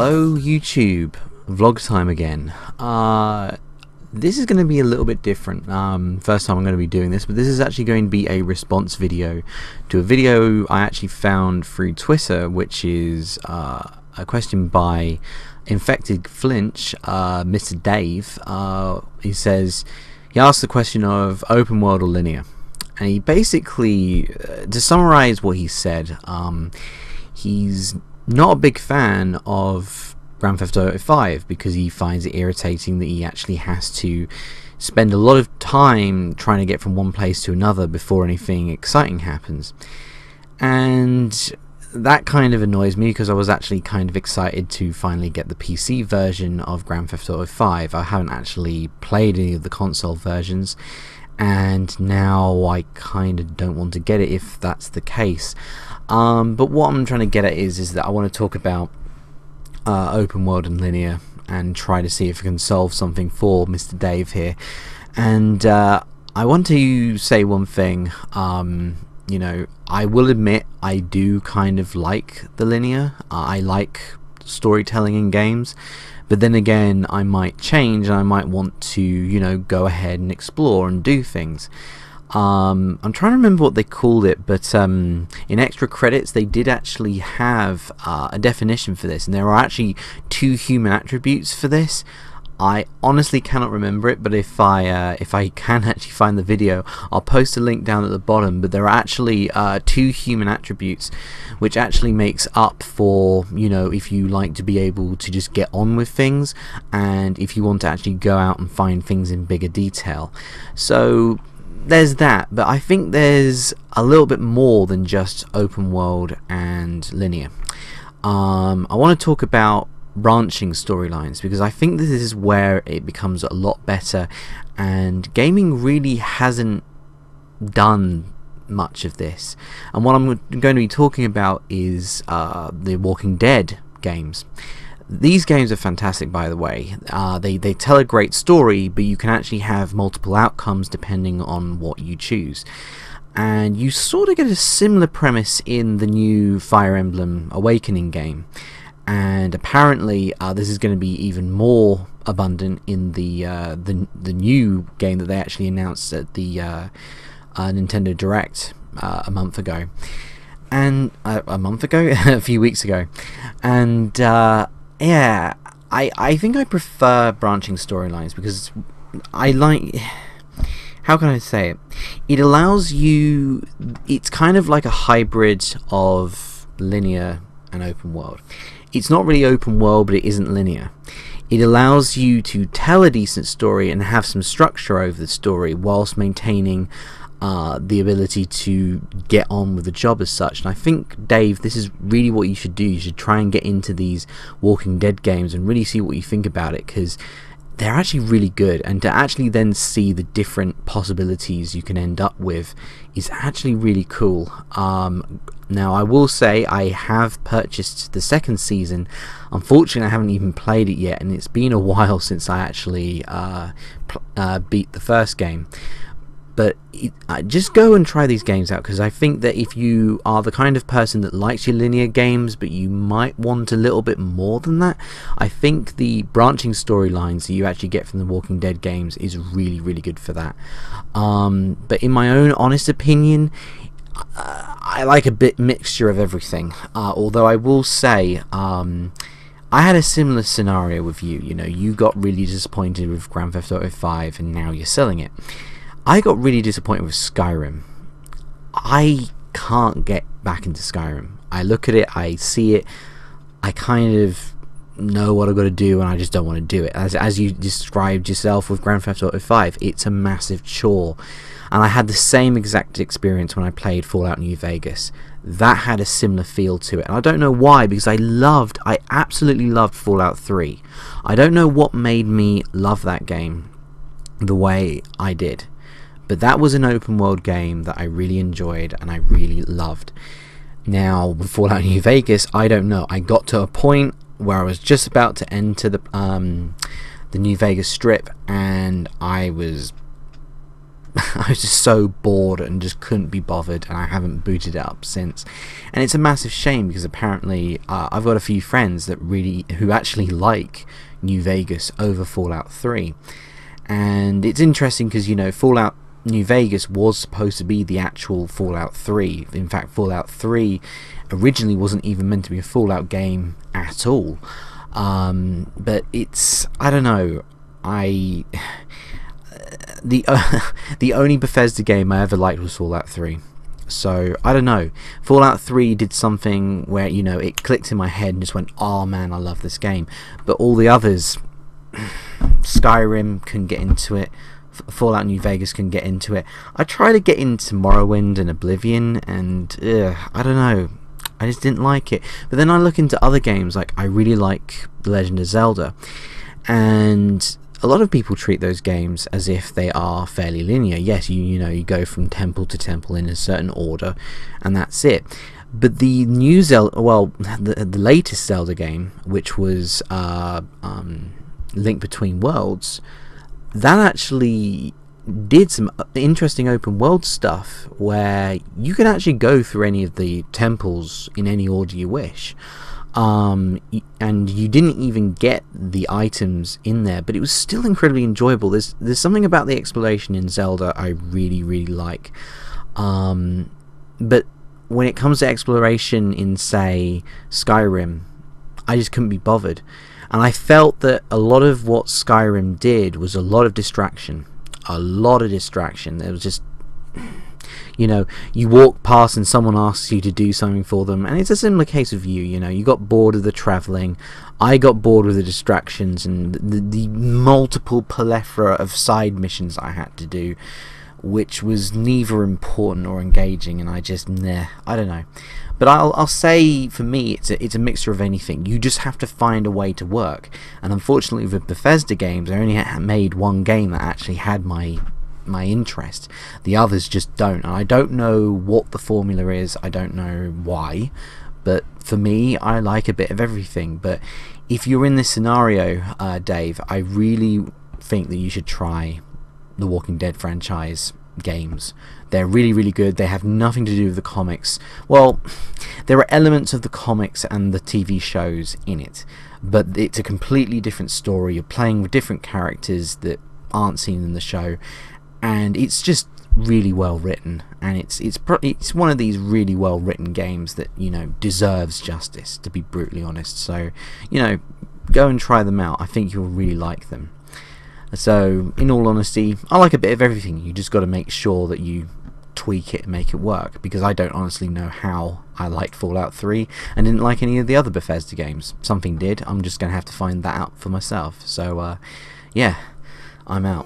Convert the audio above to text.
Hello YouTube, vlog time again. This is going to be a little bit different. First time I'm going to be doing this, but this is actually going to be a response video to a video I actually found through Twitter, which is a question by InfectedFlinch, Mr. Dave. He asks the question of open world or linear, and he basically, to summarize what he said, he's not a big fan of Grand Theft Auto 5 because he finds it irritating that he actually has to spend a lot of time trying to get from one place to another before anything exciting happens. And that kind of annoys me because I was actually kind of excited to finally get the PC version of Grand Theft Auto 5. I haven't actually played any of the console versions, and now I kind of don't want to get it if that's the case. But what I'm trying to get at is that I want to talk about open world and linear and try to see if I can solve something for Mr. Dave here. And I want to say one thing. You know, I will admit I do kind of like the linear. I like storytelling in games, but then again I might change and I might want to, you know, go ahead and explore and do things. I'm trying to remember what they called it, but in extra credits they did actually have a definition for this, and there are actually 2 human attributes for this. I honestly cannot remember it, but if I can actually find the video, I'll post a link down at the bottom. But there are actually 2 human attributes, which actually makes up for, you know, if you like to be able to just get on with things, and if you want to actually go out and find things in bigger detail. So there's that, but I think there's a little bit more than just open world and linear. I want to talk about branching storylines, because I think this is where it becomes a lot better, and gaming really hasn't done much of this. And what I'm going to be talking about is the Walking Dead games. These games are fantastic, by the way. They tell a great story, but you can actually have multiple outcomes depending on what you choose. And you sort of get a similar premise in the new Fire Emblem Awakening game. And apparently this is going to be even more abundant in the new game that they actually announced at the Nintendo Direct a month ago. And a few weeks ago. And yeah, I think I prefer branching storylines because I like, how can I say it? It allows you, it's kind of like a hybrid of linear and open world. It's not really open world, but it isn't linear. It allows you to tell a decent story and have some structure over the story whilst maintaining the ability to get on with the job as such. And I think, Dave, this is really what you should do. You should try and get into these Walking Dead games and really see what you think about it, because they're actually really good, and to actually then see the different possibilities you can end up with is actually really cool. Now I will say I have purchased the 2nd season. Unfortunately I haven't even played it yet, and it's been a while since I actually beat the first game. But just go and try these games out, because I think that if you are the kind of person that likes your linear games but you might want a little bit more than that, I think the branching storylines that you actually get from the Walking Dead games is really, really good for that. But in my own honest opinion, I like a bit mixture of everything. Although I will say, I had a similar scenario with you. You know, you got really disappointed with Grand Theft Auto 5 and now you're selling it. I got really disappointed with Skyrim. I can't get back into Skyrim. I look at it, I see it, I kind of know what I've got to do, and I just don't want to do it. As you described yourself with Grand Theft Auto 5, it's a massive chore. And I had the same exact experience when I played Fallout New Vegas. That had a similar feel to it, and I don't know why, because I absolutely loved Fallout 3. I don't know what made me love that game the way I did. But that was an open world game that I really enjoyed and I really loved. Now, with Fallout New Vegas, I don't know. I got to a point where I was just about to enter the New Vegas Strip, and I I was just so bored and just couldn't be bothered, and I haven't booted it up since. And it's a massive shame, because apparently I've got a few friends who actually like New Vegas over Fallout 3. And it's interesting because, you know, Fallout New Vegas was supposed to be the actual Fallout 3. In fact, Fallout 3 originally wasn't even meant to be a Fallout game at all. But it's, I don't know, the only Bethesda game I ever liked was Fallout 3. So I don't know, Fallout 3 did something where, you know, it clicked in my head and just went, oh man, I love this game. But all the others, Skyrim couldn't get into it, Fallout New Vegas couldn't get into it. I tried to get into Morrowind and Oblivion, and I don't know, I just didn't like it. But then I look into other games, like I really like The Legend of Zelda, and a lot of people treat those games as if they are fairly linear. Yes, you know, you go from temple to temple in a certain order, and that's it. But the new Zelda, well, the latest Zelda game, which was Link Between Worlds, that actually did some interesting open world stuff where you can actually go through any of the temples in any order you wish. And you didn't even get the items in there, but it was still incredibly enjoyable. There's something about the exploration in Zelda I really, really like. But when it comes to exploration in, say, Skyrim, I just couldn't be bothered. And I felt that a lot of what Skyrim did was a lot of distraction. A lot of distraction. There was just, you know, you walk past and someone asks you to do something for them, and it's a similar case of you know, you got bored of the travelling, I got bored with the distractions and the multiple plethora of side missions I had to do, which was neither important or engaging, and I just, I don't know. But I'll say, for me, it's a mixture of anything. You just have to find a way to work, and unfortunately with Bethesda games, I only made one game that actually had my interest. The others just don't, and I don't know what the formula is, I don't know why, but for me, I like a bit of everything. But if you're in this scenario, Dave, I really think that you should try the Walking Dead franchise games. They're really, really good. They have nothing to do with the comics. Well, there are elements of the comics and the TV shows in it, but it's a completely different story. You're playing with different characters that aren't seen in the show, and it's just really well written, and it's one of these really well written games that, you know, deserves justice, to be brutally honest. So, you know, go and try them out. I think you'll really like them. So, in all honesty, I like a bit of everything. You just got to make sure that you tweak it and make it work, because I don't honestly know how I liked Fallout 3 and didn't like any of the other Bethesda games. Something did. I'm just going to have to find that out for myself. So, yeah, I'm out.